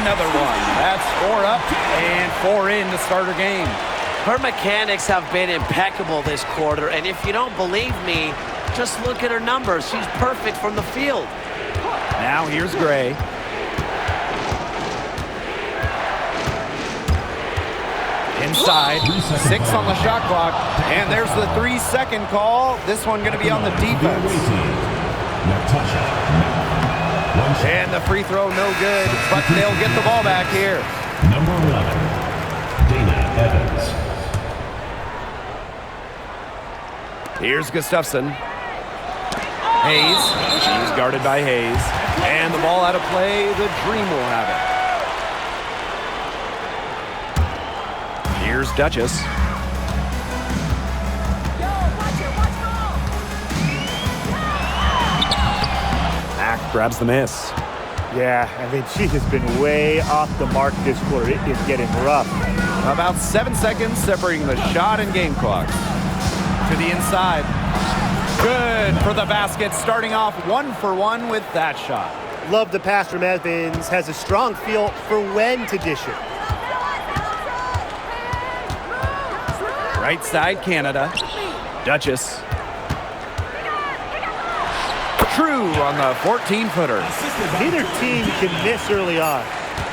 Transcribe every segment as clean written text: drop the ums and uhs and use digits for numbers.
another one. That's 4 up and 4 in to start her game. Her mechanics have been impeccable this quarter, and if you don't believe me, just look at her numbers. She's perfect from the field. Now here's Gray. Inside, 6 on the shot clock, and there's the 3-second call. This one going to be on the defense. And the free throw no good, but they'll get the ball back here. Number 11, Dana Evans. Here's Gustafson. Hayes, she's guarded by Hayes. And the ball out of play, the Dream will have it. Here's Duchess. Mack grabs the miss. Yeah, I mean, she has been way off the mark this quarter. It is getting rough. About 7 seconds separating the shot and game clock. To the inside. Good for the basket, starting off 1 for 1 with that shot. Love the pass from Evans. Has a strong feel for when to dish it. Right side, Canada. Duchess. True on the 14-footer. Neither team can miss early on.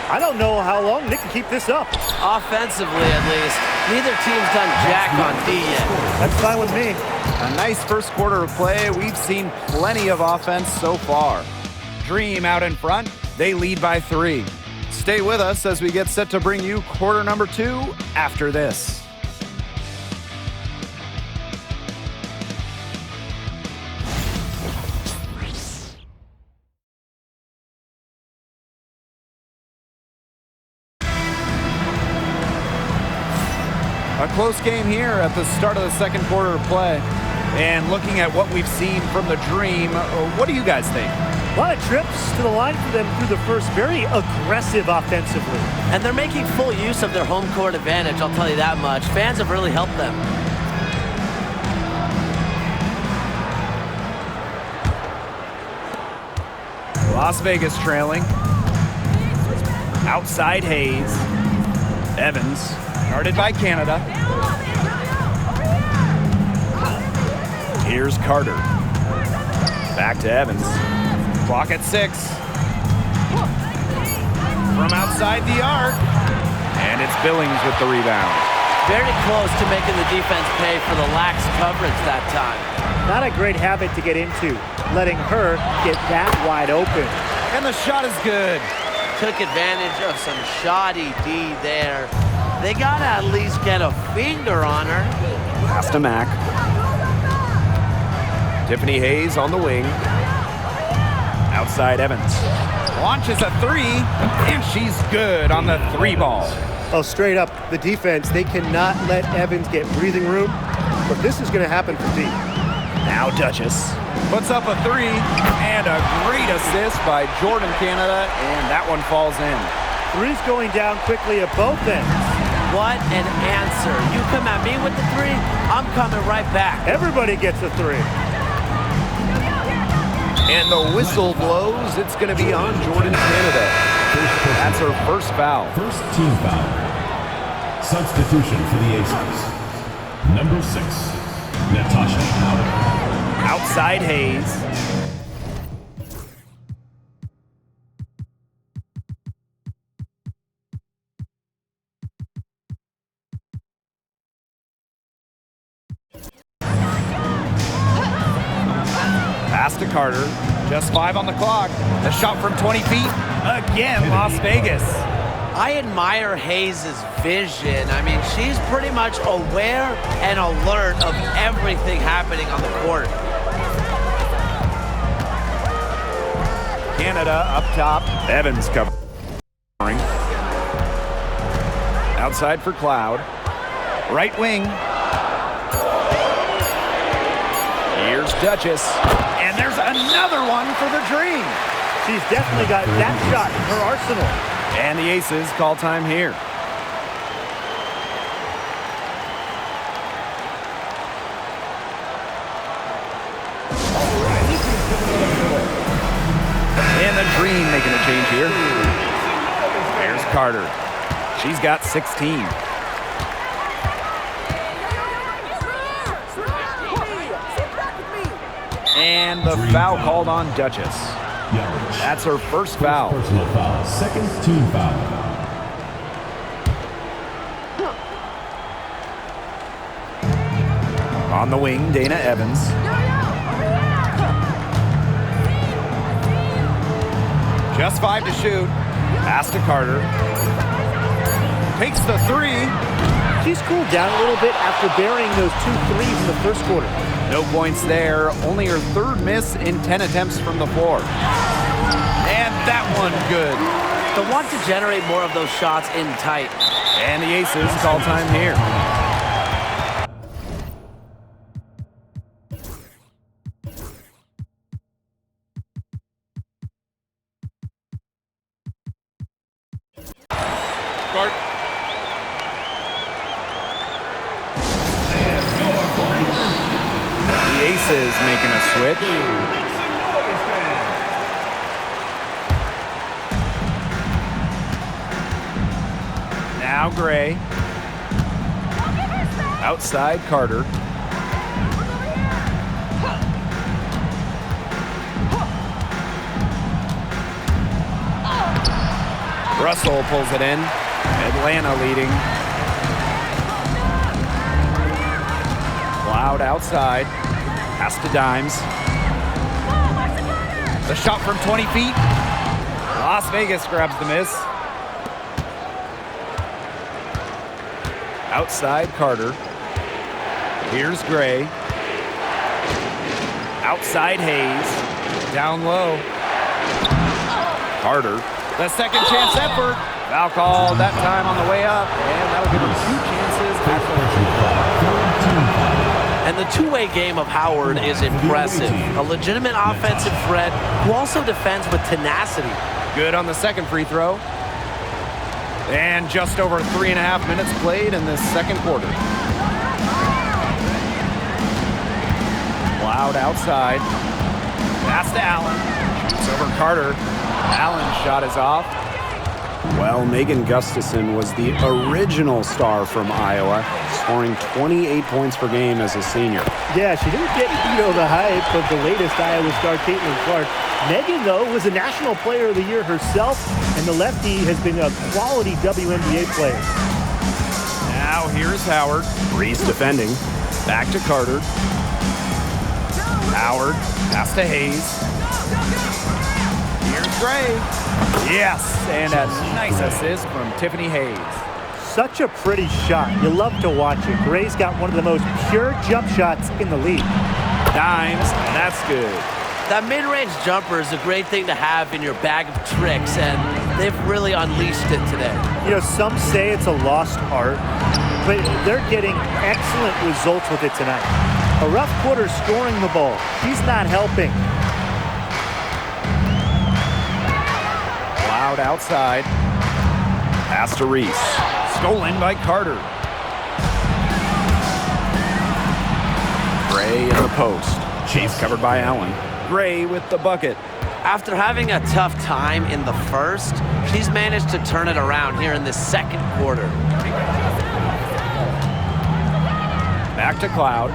I don't know how long they can keep this up. Offensively, at least, neither team's done jack on D yet. That's fine with me. A nice first quarter of play. We've seen plenty of offense so far. Dream out in front. They lead by 3. Stay with us as we get set to bring you quarter number 2 after this. A close game here at the start of the second quarter of play. And looking at what we've seen from the Dream, what do you guys think? A lot of trips to the line for them through the first. Very aggressive offensively. And they're making full use of their home court advantage, I'll tell you that much. Fans have really helped them. Las Vegas trailing. Outside Hayes. Evans. Guarded by Canada. Here's Carter. Back to Evans. Clock at 6. From outside the arc. And it's Billings with the rebound. Very close to making the defense pay for the lax coverage that time. Not a great habit to get into, letting her get that wide open. And the shot is good. Took advantage of some shoddy D there. They gotta at least get a finger on her. Pass to Mack. Tiffany Hayes on the wing. Outside Evans. Launches a 3, and she's good on the 3 ball. Oh, straight up, the defense, they cannot let Evans get breathing room, but this is going to happen for D. Now Duchess puts up a 3, and a great assist by Jordan Canada, and that one falls in. 3's going down quickly at both ends. What an answer. You come at me with the 3, I'm coming right back. Everybody gets a 3. And the whistle blows. It's going to be on Jordan Canada. That's her first foul. First team foul. Substitution for the Aces. Number 6, Natasha Howard. Outside Hayes. Pass to Carter. Just 5 on the clock. The shot from 20 feet. Again, Las Vegas. I admire Hayes' vision. I mean, she's pretty much aware and alert of everything happening on the court. Canada up top. Evans covering. Outside for Cloud. Right wing. Here's Duchess. And there's another one for the Dream. She's definitely got that shot in her arsenal. And the Aces call time here. And the Dream making a change here. Carter. She's got 16. And the foul called on Duchess. That's her first foul. Personal foul. Second team foul. On the wing, Dana Evans. Just 5 to shoot. Pass to Carter. Takes the 3. She's cooled down a little bit after burying those 2 threes in the first quarter. No points there. Only her 3rd miss in 10 attempts from the floor. And that one good. They'll want to generate more of those shots in tight. And the Aces call time here. The Aces making a switch. Now Gray. Outside Carter. Russell pulls it in. Atlanta leading. Cloud outside. Pass to Dimes. The shot from 20 feet. Las Vegas grabs the miss. Outside Carter. Here's Gray. Outside Hayes. Down low. Carter. The second chance effort. Foul call that time on the way up. And that'll give them 2 chances after. And the two-way game of Howard is impressive. A legitimate offensive threat who also defends with tenacity. Good on the second free throw. And just over 3.5 minutes played in this second quarter. Loud outside. Pass to Allen. Shoots over Carter. Allen's shot is off. Well, Megan Gustafson was the original star from Iowa, scoring 28 points per game as a senior. Yeah, she didn't get, the hype of the latest Iowa star, Caitlin Clark. Megan, though, was a National Player of the Year herself, and the lefty has been a quality WNBA player. Now here's Howard. Reese defending. Back to Carter. Howard. Pass to Hayes. Here's Gray. Yes, and a nice assist from Tiffany Hayes. Such a pretty shot. You love to watch it. Gray's got one of the most pure jump shots in the league. Dimes, that's good. That mid-range jumper is a great thing to have in your bag of tricks, and they've really unleashed it today. Some say it's a lost art, but they're getting excellent results with it tonight. A rough quarter scoring the ball. He's not helping. Loud outside. Pass to Reese. Stolen by Carter. Gray in the post. She's covered by Allen. Gray with the bucket. After having a tough time in the first, she's managed to turn it around here in the second quarter. Back to Cloud.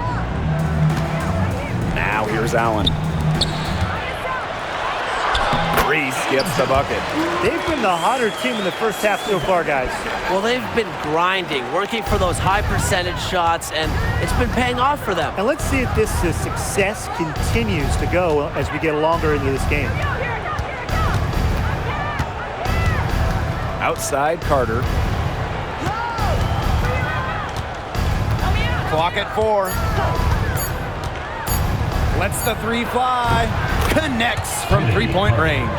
Now here's Allen. Reese gets the bucket. They've been the hotter team in the first half so far, guys. Well, they've been grinding, working for those high percentage shots, and it's been paying off for them. And let's see if this success continues to go as we get longer into this game. Outside Carter. Clock at 4. Lets the 3 fly. Connects from 3-point range.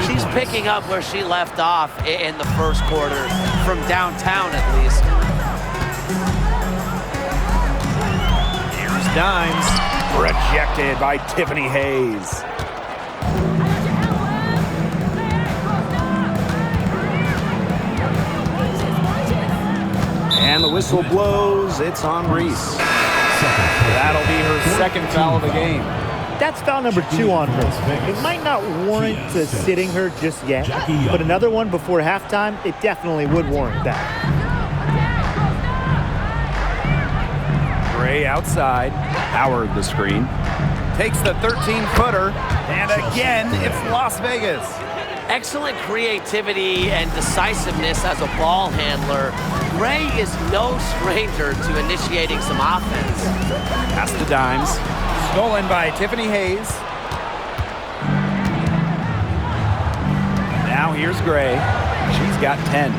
She's picking up where she left off in the first quarter, from downtown at least. Here's Dimes. Rejected by Tiffany Hayes. And the whistle blows. It's on Reese. That'll be her second foul of the game. That's foul number 2 on her. It might not warrant sitting her just yet, but another one before halftime, it definitely would warrant that. Gray outside. Howard the screen. Takes the 13-footer, and again, it's Las Vegas. Excellent creativity and decisiveness as a ball handler. Gray is no stranger to initiating some offense. Pass to Dimes. Stolen by Tiffany Hayes. Now here's Gray. She's got 10.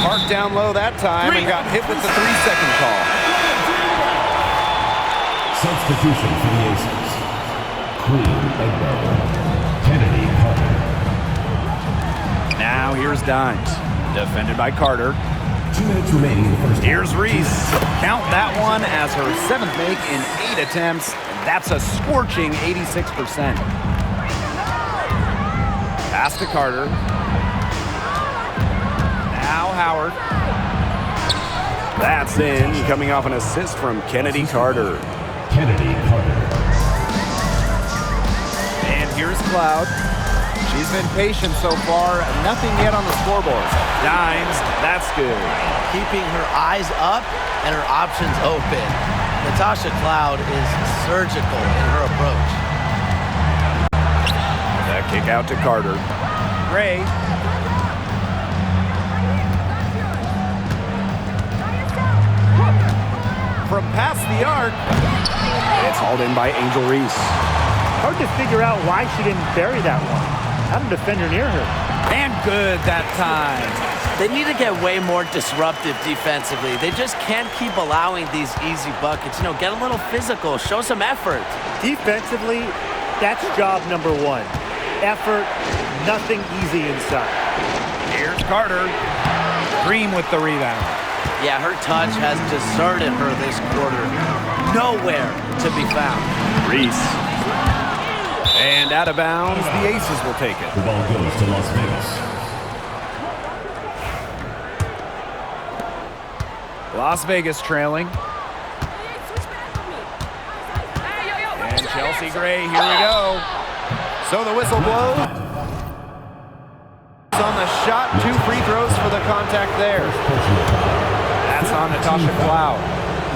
Parked down low that time and got hit with the 3-second call. Substitution for the Aces. Queen Egbo. Kennedy Carter. Now here's Dimes. Defended by Carter. 2 minutes remaining in the first. Here's Reese. Count that one as her 7th make in 8 attempts. That's a scorching 86%. Pass to Carter. Now Howard. That's in, coming off an assist from Kennedy Carter. Kennedy Carter. And here's Cloud. She's been patient so far. Nothing yet on the scoreboard. Dimes, that's good. Keeping her eyes up and her options open. Natasha Cloud is surgical in her approach. That kick out to Carter. Gray. From past the arc. It's hauled in by Angel Reese. Hard to figure out why she didn't bury that one. Had a defender near her. And good that time. They need to get way more disruptive defensively. They just can't keep allowing these easy buckets. You know, get a little physical, show some effort. Defensively, that's job number 1. Effort, nothing easy inside. Here's Carter. Dream with the rebound. Yeah, her touch has deserted her this quarter. Nowhere to be found. Reese. And out of bounds, the Aces will take it. The ball goes to Las Vegas. Las Vegas trailing. And Chelsea Gray, here we go. So the whistle blows. On the shot, 2 free throws for the contact there. That's on Natasha Cloud.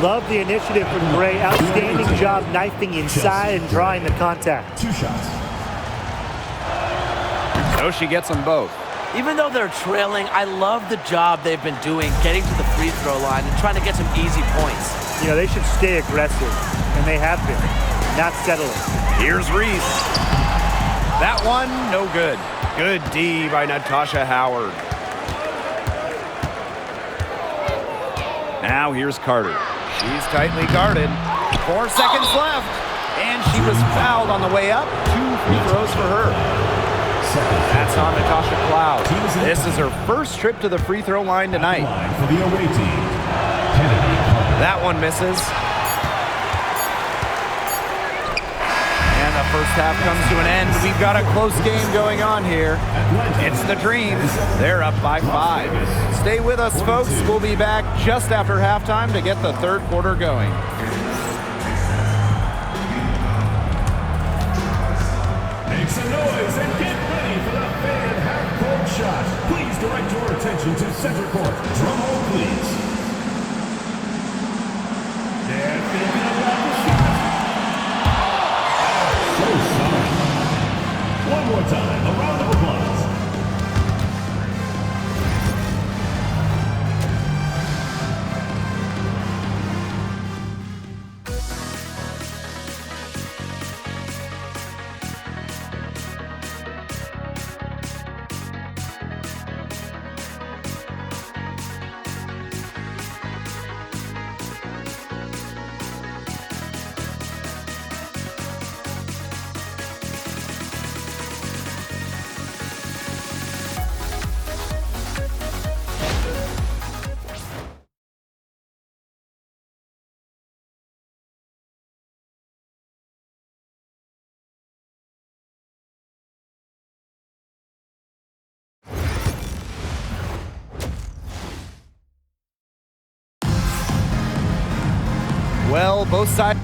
Love the initiative from Gray. Outstanding job knifing inside and drawing the contact. 2 shots. So she gets them both. Even though they're trailing, I love the job they've been doing getting to the free throw line and trying to get some easy points. You know, they should stay aggressive, and they have been, not settling. Here's Reese. That one, no good. Good D by Natasha Howard. Now here's Carter. She's tightly guarded. 4 seconds left. And she was fouled on the way up. 2 free throws for her. That's on Natasha Cloud. This is her first trip to the free throw line tonight. For the away team, Kennedy Carter. That one misses. And the first half comes to an end. We've got a close game going on here. It's the Dreams. They're up by 5. Stay with us, folks. We'll be back just after halftime to get the third quarter going. Make some noise and get ready for the fan half-court shot. Please direct your attention to center court. Drum roll, please. They're thinking about the shot. So sorry. One more time, a round of applause. Well, both sides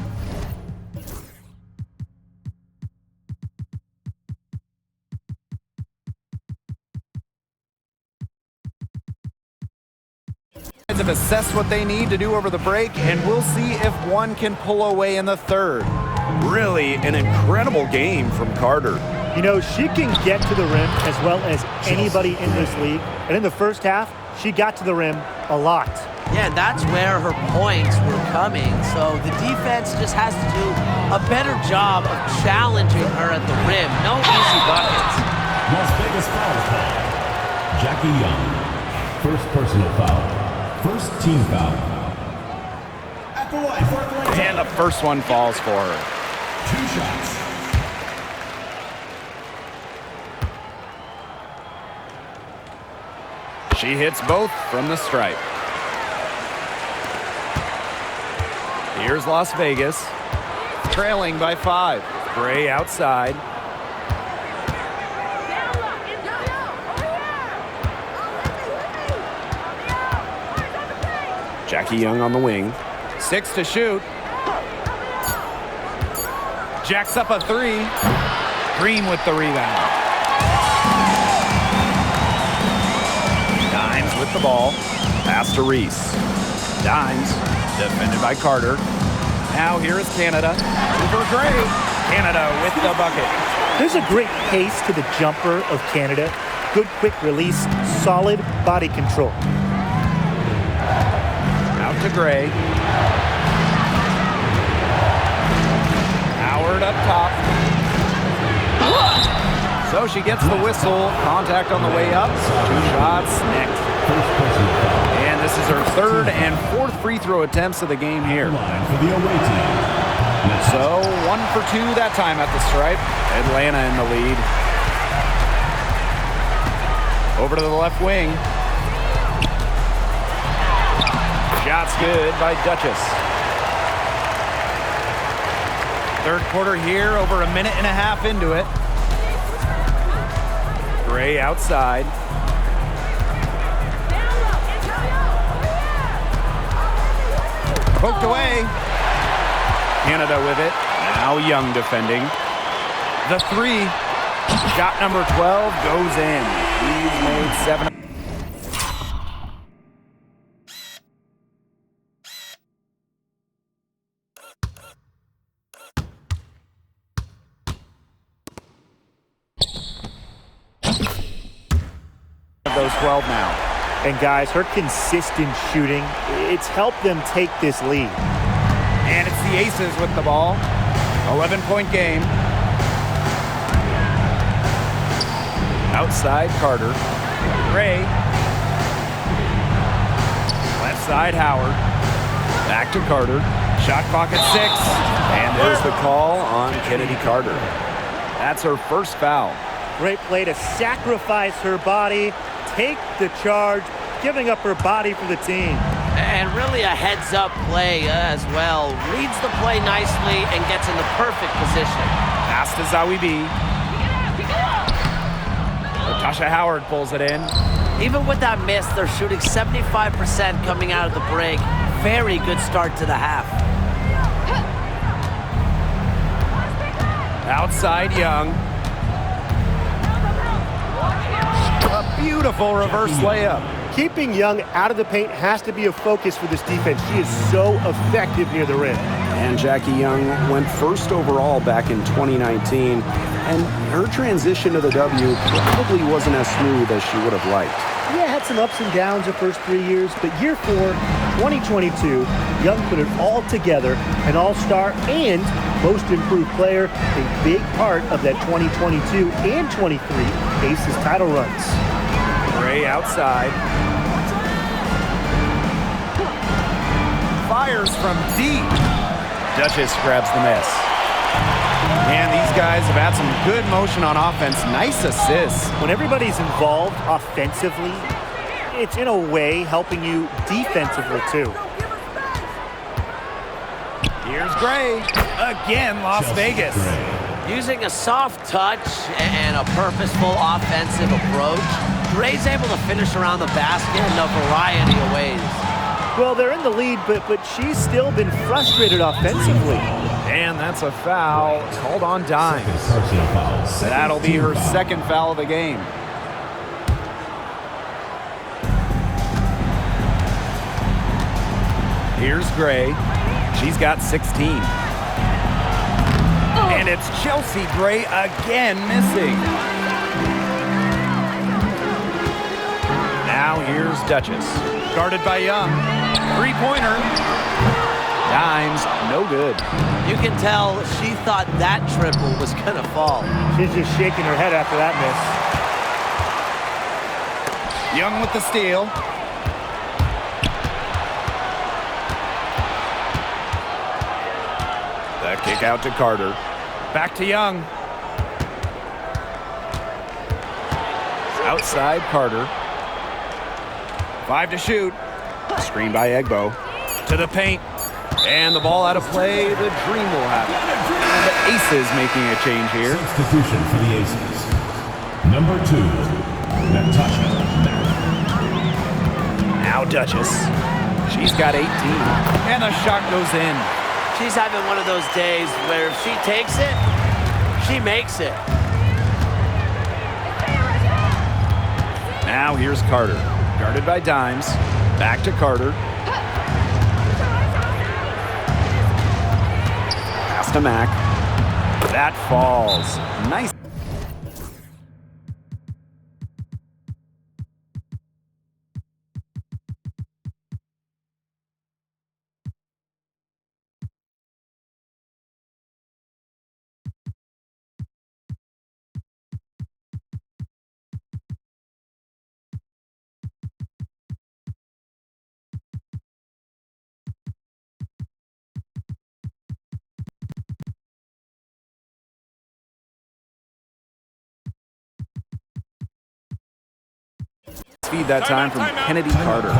assess what they need to do over the break, and we'll see if one can pull away in the third. Really an incredible game from Carter. You know, she can get to the rim as well as anybody in this league. And in the first half, she got to the rim a lot. Yeah, and that's where her points were coming. So the defense just has to do a better job of challenging her at the rim. No easy buckets. Las Vegas foul call. Jackie Young. First personal foul. First team foul. At the line for Atlanta. And the first one falls for her. 2 shots. She hits both from the stripe. Here's Las Vegas, trailing by 5. Gray outside. Jackie Young on the wing. 6 to shoot. Jacks up a 3. Green with the rebound. Dimes with the ball. Pass to Reese. Dimes, defended by Carter. Now here is Canada. Over Gray. Canada with the bucket. There's a great pace to the jumper of Canada. Good quick release, solid body control. Out to Gray. Howard up top. So she gets the whistle. Contact on the way up. 2 shots next. And this is her 3rd and 4th free throw attempts of the game here. Line for the away team. So 1 for 2 that time at the stripe. Atlanta in the lead. Over to the left wing. Shots good by Duchess. 3rd quarter here, over a minute and a half into it. Gray outside. Poked away. Canada with it. Now Young defending. The 3. Shot number 12 goes in. He's made 7. Those 12 now. And guys, her consistent shooting, it's helped them take this lead. And it's the Aces with the ball. 11-point game. Outside Carter. Gray. Left side Howard. Back to Carter. Shot clock at 6. And there's the call on Kennedy Carter. That's her first foul. Great play to sacrifice her body, take the charge, giving up her body for the team. And really a heads-up play as well. Reads the play nicely and gets in the perfect position. Pass to Zawi B. Natasha Howard pulls it in. Even with that miss, they're shooting 75% coming out of the break. Very good start to the half. Outside Young. A beautiful reverse layup. Keeping Young out of the paint has to be a focus for this defense. She is so effective near the rim. And Jackie Young went 1st overall back in 2019, and her transition to the W probably wasn't as smooth as she would have liked. Yeah, had some ups and downs the first 3 years, but year 4, 2022, Young put it all together, an all-star and most improved player, a big part of that 2022 and 23 Aces title runs. Gray outside. Fires from deep. Duchess grabs the miss. And these guys have had some good motion on offense. Nice assists. When everybody's involved offensively, it's in a way helping you defensively too. Here's Gray. Again, Las Vegas. Using a soft touch and a purposeful offensive approach, Gray's able to finish around the basket in a variety of ways. Well, they're in the lead, but she's still been frustrated offensively. And that's a foul called on Dimes. Personal foul. That'll be her 2nd foul of the game. Here's Gray. She's got 16. And it's Chelsea Gray again missing. Now here's Duchess. Guarded by Young. Three-pointer. Dimes, no good. You can tell she thought that triple was going to fall. She's just shaking her head after that miss. Young with the steal. The kick out to Carter. Back to Young. Outside Carter. 5 to shoot. Screen by Egbo. To the paint. And the ball out of play. The Dream will have it. And the Aces making a change here. Substitution for the Aces. Number 2, Natasha Mack. Now Duchess. She's got 18. And the shot goes in. She's having one of those days where if she takes it, she makes it. Now here's Carter. Guarded by Dimes. Back to Carter. Pass to Mack. That falls. Nice. Feed that time from Kennedy Carter.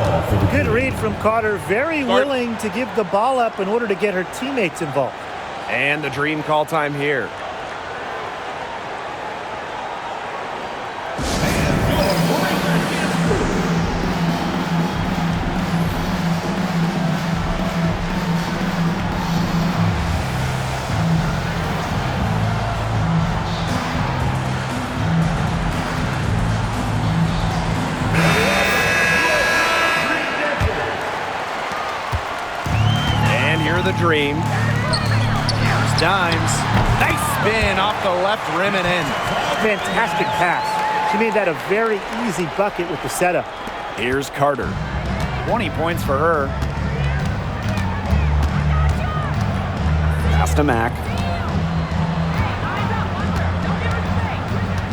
Good read from Carter. Very willing to give the ball up in order to get her teammates involved. And the Dream call time here. The Dream. Here's Dimes. Nice spin off the left rim and in. Fantastic pass. She made that a very easy bucket with the setup. Here's Carter. 20 points for her. Pass to Mack.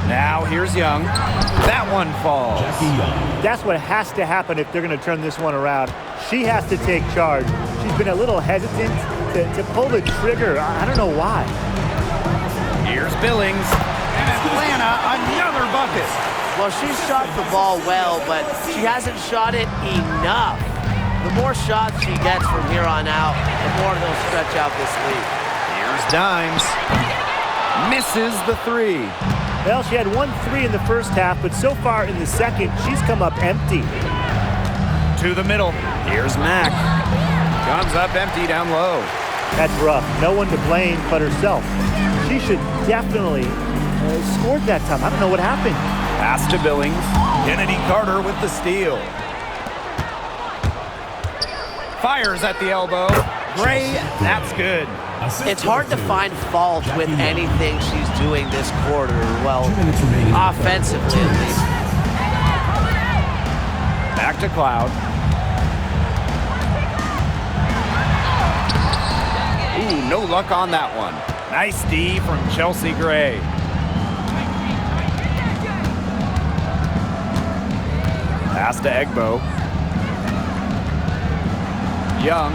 Now here's Young. That one falls. That's what has to happen if they're going to turn this one around. She has to take charge. She's been a little hesitant to pull the trigger. I don't know why. Here's Billings. And Atlanta, another bucket. Well, she shot the ball well, but she hasn't shot it enough. The more shots she gets from here on out, the more they'll stretch out this lead. Here's Dimes. Misses the three. Well, she had 1-3 in the first half, but so far in the second, she's come up empty. To the middle. Here's Mack. Comes up empty down low. That's rough. No one to blame but herself. She should definitely scored that time. I don't know what happened. Pass to Billings. Kennedy Carter with the steal. Fires at the elbow. Gray, that's good. It's hard to find fault with anything she's doing this quarter. Well, offensively at least. Back to Cloud. Ooh, no luck on that one. Nice D from Chelsea Gray. Pass to Egbo. Young.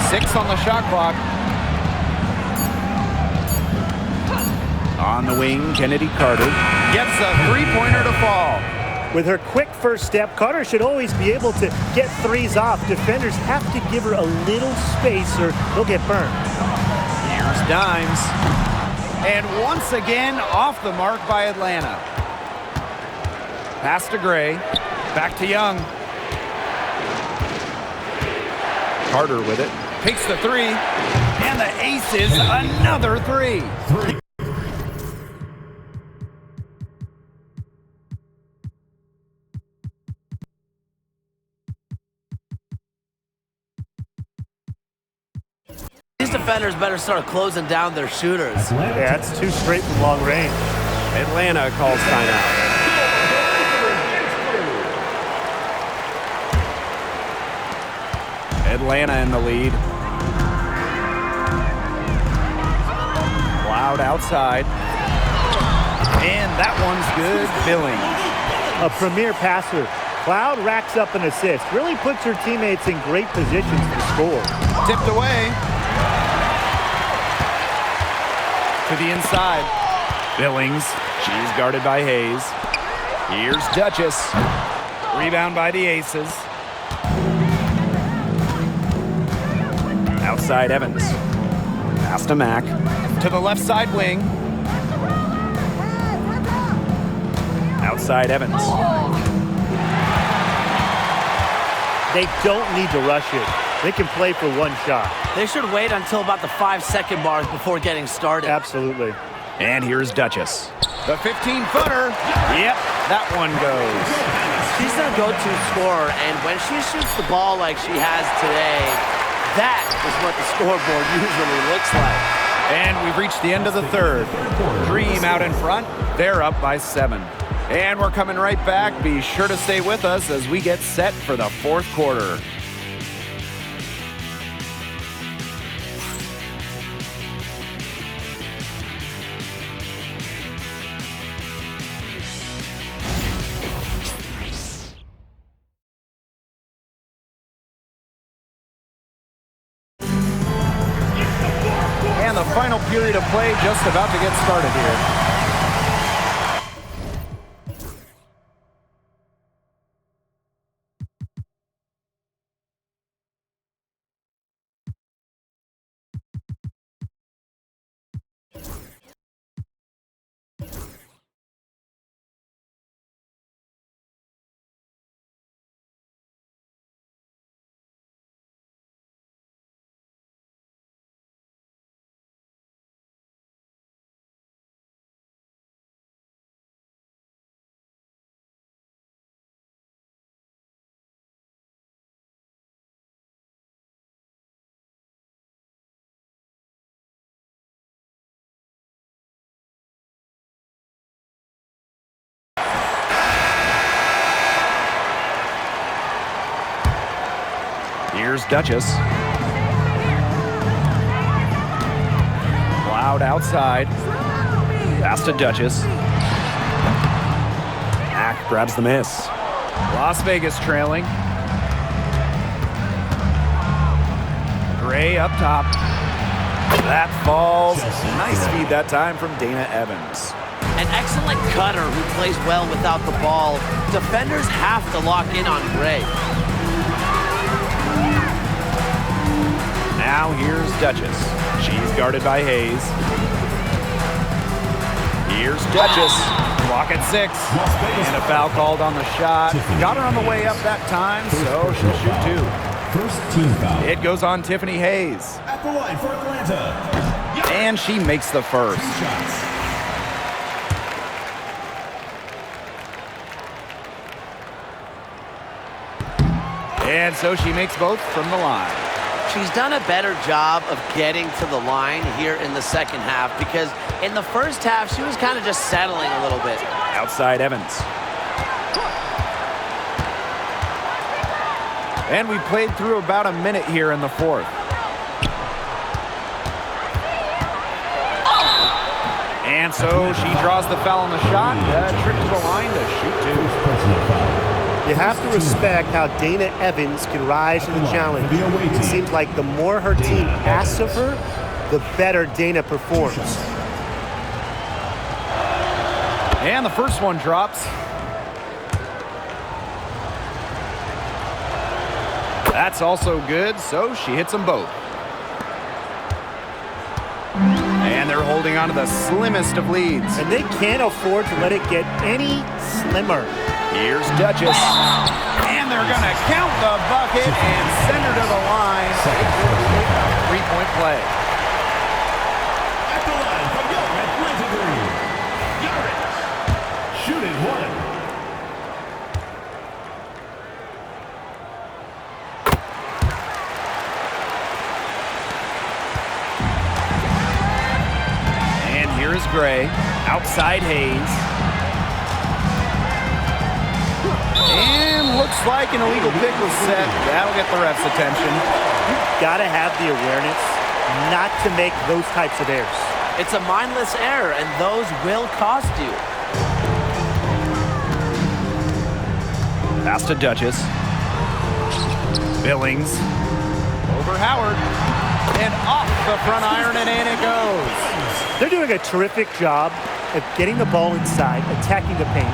6 on the shot clock. On the wing, Kennedy Carter gets a three-pointer to fall. With her quick first step, Carter should always be able to get threes off. Defenders have to give her a little space or they'll get burned. Here's Dimes. And once again, off the mark by Atlanta. Pass to Gray. Back to Young. Carter with it. Takes the three. And the Aces, another three. defenders better start closing down their shooters. Yeah, that's too straight from long range. Atlanta calls timeout. Atlanta in the lead. Cloud outside. And that one's good. Billings. A premier passer. Cloud racks up an assist. Really puts her teammates in great positions to score. Tipped away. To the inside. Billings. She's guarded by Hayes. Here's Duchess. Rebound by the Aces. Outside Evans. Pass to Mack. To the left side wing. Outside Evans. They don't need to rush it. They can play for one shot. They should wait until about the 5-second mark before getting started. Absolutely. And here's Duchess. The 15-footer. Yep, that one goes. She's their go-to scorer, and when she shoots the ball like she has today, that is what the scoreboard usually looks like. And we've reached the end of the third. Dream out in front. They're up by 7. And we're coming right back. Be sure to stay with us as we get set for the fourth quarter. And the final period of play just about to get started here. Here's Duchess. Cloud outside. Pass to Duchess. Mack grabs the miss. Las Vegas trailing. Gray up top. That falls. Nice feed that time from Dana Evans. An excellent cutter who plays well without the ball. Defenders have to lock in on Gray. Now here's Duchess. She's guarded by Hayes. Here's Duchess. Clock at 6. And a foul called on the shot. Got her on the way up that time, so she'll shoot 2. First team foul. It goes on Tiffany Hayes. At the line for Atlanta. And she makes the first. Shots. And so she makes both from the line. She's done a better job of getting to the line here in the second half because in the first half, she was kind of just settling a little bit. Outside Evans. And we played through about a minute here in the fourth. And so she draws the foul on the shot. Trick to the line to shoot 2. Personal foul. You have to respect how Dana Evans can rise to the challenge. It seems like the more her team asks of her, the better Dana performs. And the first one drops. That's also good, so she hits them both. And they're holding on to the slimmest of leads. And they can't afford to let it get any slimmer. Here's Duchess. And they're going to count the bucket and send her to the line. Three-point play. At the line for your Atlanta Dream. Yaris. Shoot it 1. Here's Gray. Outside Hayes. And looks like an illegal pick was set. That'll get the ref's attention. You've got to have the awareness not to make those types of errors. It's a mindless error, and those will cost you. Pass to Duchess. Billings. Over Howard. And off the front iron, and in it goes. They're doing a terrific job of getting the ball inside, attacking the paint.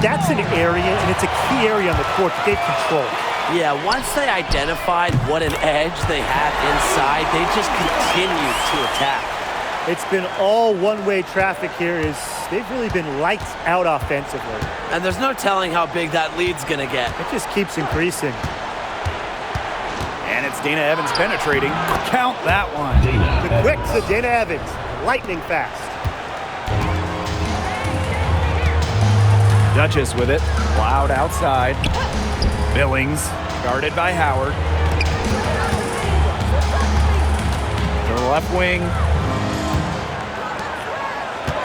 That's an area, and it's a key area on the court that they've controlled. Yeah, once they identified what an edge they had inside, they just continued to attack. It's been all one-way traffic here. They've really been lights out offensively. And there's no telling how big that lead's going to get. It just keeps increasing. And it's Dana Evans penetrating. Count that one. The quicks of Dana Evans, lightning fast. Duchess with it. Loud outside. Billings, guarded by Howard. To the left wing.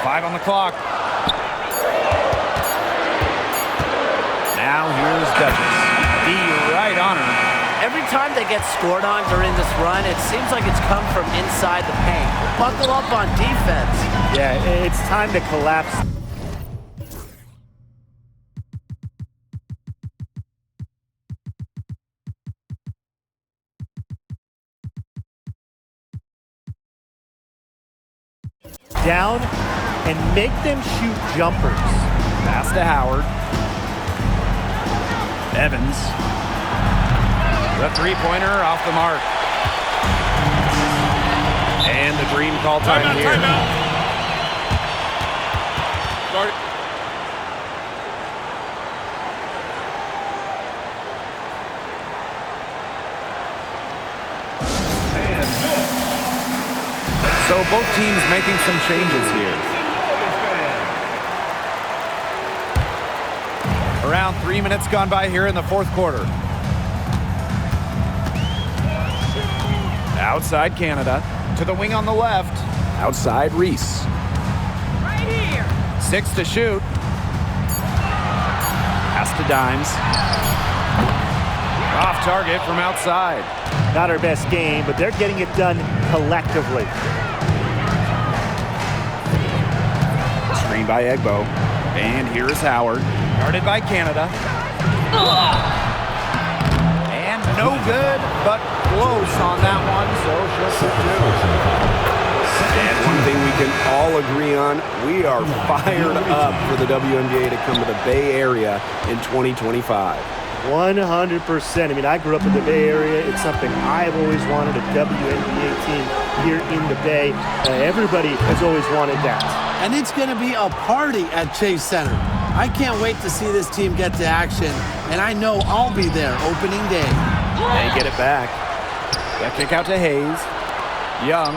5 on the clock. Now here's Duchess. Be right on her. Every time they get scored on during this run, it seems like it's come from inside the paint. Buckle up on defense. Yeah, it's time to collapse. Down and make them shoot jumpers. Pass to Howard. Evans. The three-pointer off the mark. And the Dream call time here. So both teams making some changes here. Around 3 minutes gone by here in the fourth quarter. Outside Canada. To the wing on the left. Outside Reese. Right here. 6 to shoot. Pass to Dimes. Off target from outside. Not her best game, but they're getting it done collectively. Screen by Egbo. And here is Howard. Guarded by Canada. And no good, but close on that one, so she'll shoot two. And one thing we can all agree on, we are fired up for the WNBA to come to the Bay Area in 2025. 100%. I mean, I grew up in the Bay Area. It's something I've always wanted, a WNBA team here in the Bay. Everybody has always wanted that. And it's going to be a party at Chase Center. I can't wait to see this team get to action, and I know I'll be there opening day. They get it back. That kick out to Hayes. Young.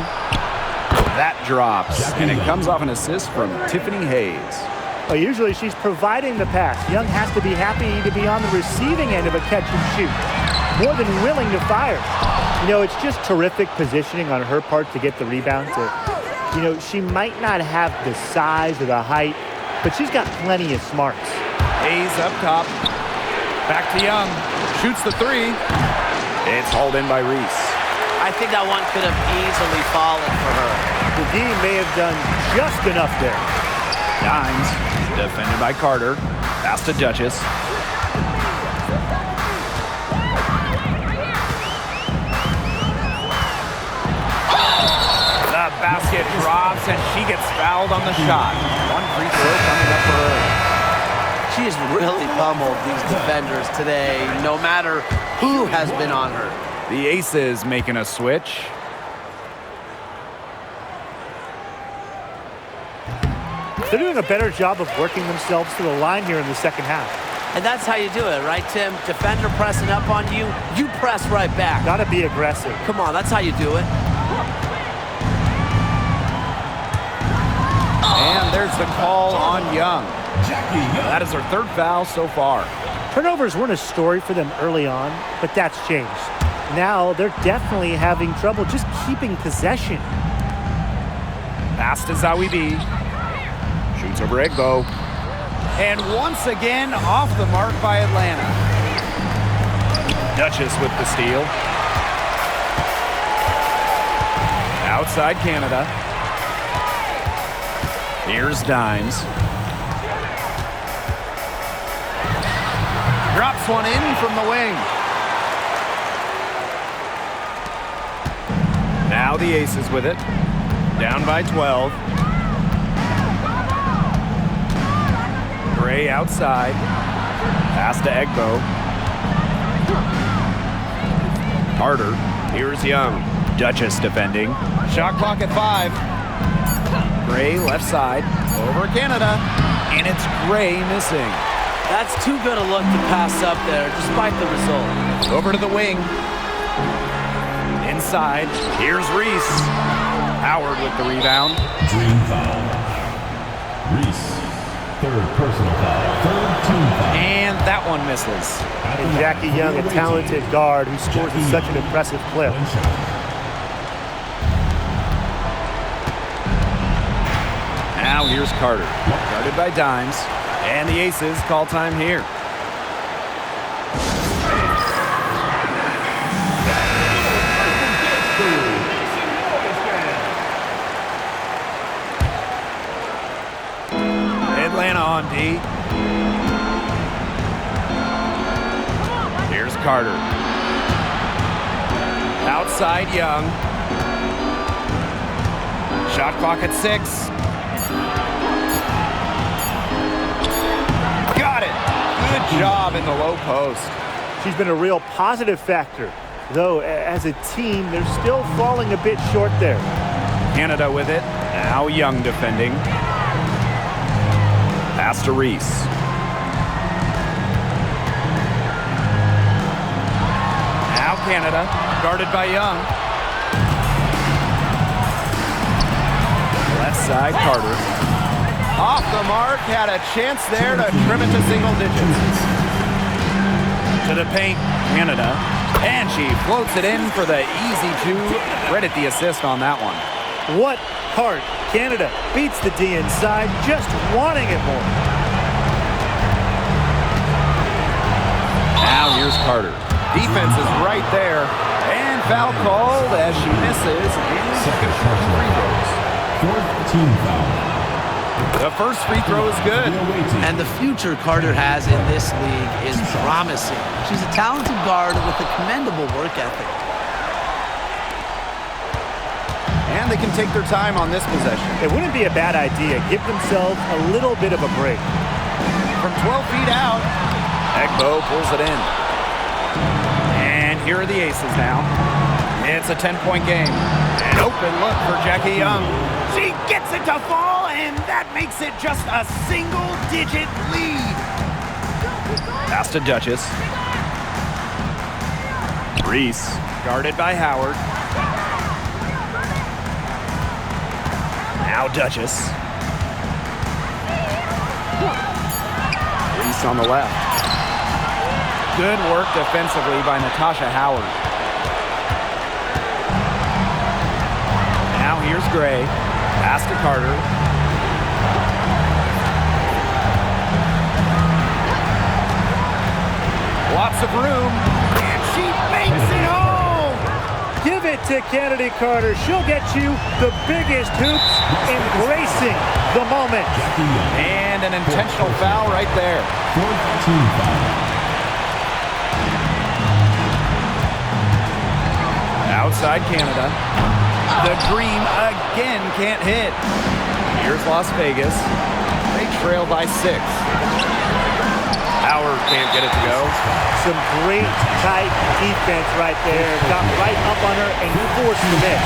That drops, and it comes off an assist from Tiffany Hayes. Well, usually she's providing the pass. Young has to be happy to be on the receiving end of a catch and shoot. More than willing to fire. You know, it's just terrific positioning on her part to get the rebound. You know, she might not have the size or the height, but she's got plenty of smarts. Hayes up top. Back to Young. Shoots the three. It's hauled in by Reese. I think that one could have easily fallen for her. The team may have done just enough there. Dimes. Defended by Carter. Pass to Duchess. The basket drops, and she gets fouled on the shot. One free throw coming up for her. She has really pummeled these defenders today, no matter who has been on her. The Aces making a switch. They're doing a better job of working themselves to the line here in the second half. And that's how you do it, right, Tim? Defender pressing up on you, you press right back. Got to be aggressive. Come on, that's how you do it. And there's the call on Young. That is her third foul so far. Turnovers weren't a story for them early on, but that's changed. Now they're definitely having trouble just keeping possession. Pass to Zawi B. Shoots over Egbo. And once again, off the mark by Atlanta. Duchess with the steal. Outside Canada. Here's Dimes. Drops one in from the wing. Now the Aces with it. Down by 12. Gray outside. Pass to Egbo. Carter. Here's Young. Duchess defending. Shot clock at 5. Gray left side. Over Canada. And it's Gray missing. That's too good a look to pass up there, despite the result. Over to the wing. Inside. Here's Reese. Howard with the rebound. Dream foul. Reese. Third personal foul. Third team foul. And that one misses. And Jackie Young, a talented guard who scores at such an impressive clip. Now here's Carter. Guarded by Dimes. And the Aces call time here. Atlanta on D. Here's Carter. Outside Young. Shot clock at 6. Got it. Good job in the low post. She's been a real positive factor. Though, as a team, they're still falling a bit short there. Canada with it. Now Young defending. Pass to Reese. Now Canada, guarded by Young. Left side, Carter. Off the mark, had a chance there to trim it to single digits. To the paint, Canada. And she floats it in for the easy 2. Credit the assist on that one. What heart. Canada beats the D inside, just wanting it more. Now here's Carter. Defense is right there. And foul called as she misses. Second personal foul. Fourth team foul. The first free throw is good. And the future Carter has in this league is promising. She's a talented guard with a commendable work ethic. And they can take their time on this possession. It wouldn't be a bad idea. Give themselves a little bit of a break. From 12 feet out, Egbo pulls it in. And here are the Aces now. It's a 10-point game. An open look for Jackie Young. She gets it to fall, and that makes it just a single-digit lead. Pass to Duchess. Reese, guarded by Howard. Now Duchess. Reese on the left. Good work defensively by Natasha Howard. Now here's Gray. Pass to Carter. Lots of room. And she makes it home. Give it to Kennedy Carter. She'll get you the biggest hoops, embracing the moment. And an intentional foul right there. Fourth team foul. Outside Canada. The Dream again can't hit. Here's Las Vegas. They trail by 6. Howard can't get it to go. Some great tight defense right there. Got right up on her and forced the miss.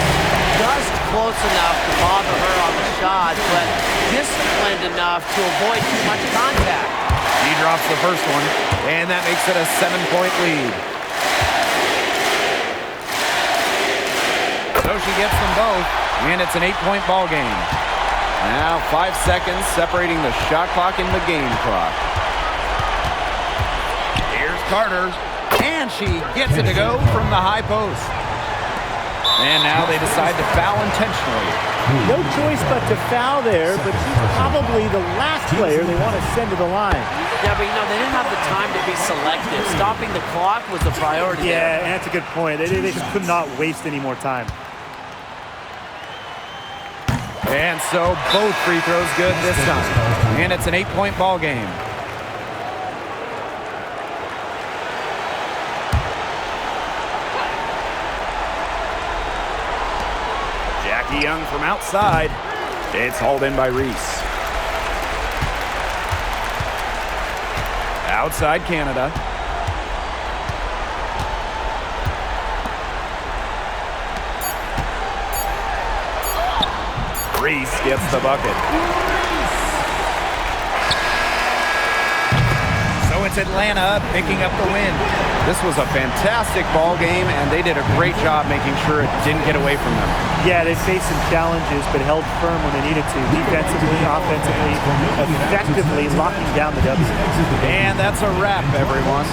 Just close enough to bother her on the shot, but disciplined enough to avoid too much contact. He drops the first one, and that makes it a 7-point lead. So she gets them both, and it's an 8-point ball game. Now 5 seconds separating the shot clock and the game clock. Here's Carter, and she gets it to go from the high post. And now they decide to foul intentionally. No choice but to foul there, but she's probably the last player they want to send to the line. Yeah, but they didn't have the time to be selective. Stopping the clock was the priority there. Yeah, and that's a good point. They just could not waste any more time. And so both free throws good this time. And it's an 8-point ball game. Jackie Young from outside. It's hauled in by Reese. Outside Canada. Reese gets the bucket. So it's Atlanta picking up the win. This was a fantastic ball game, and they did a great job making sure it didn't get away from them. Yeah, they faced some challenges, but held firm when they needed to. Defensively, offensively, effectively locking down the W. And that's a wrap, everyone.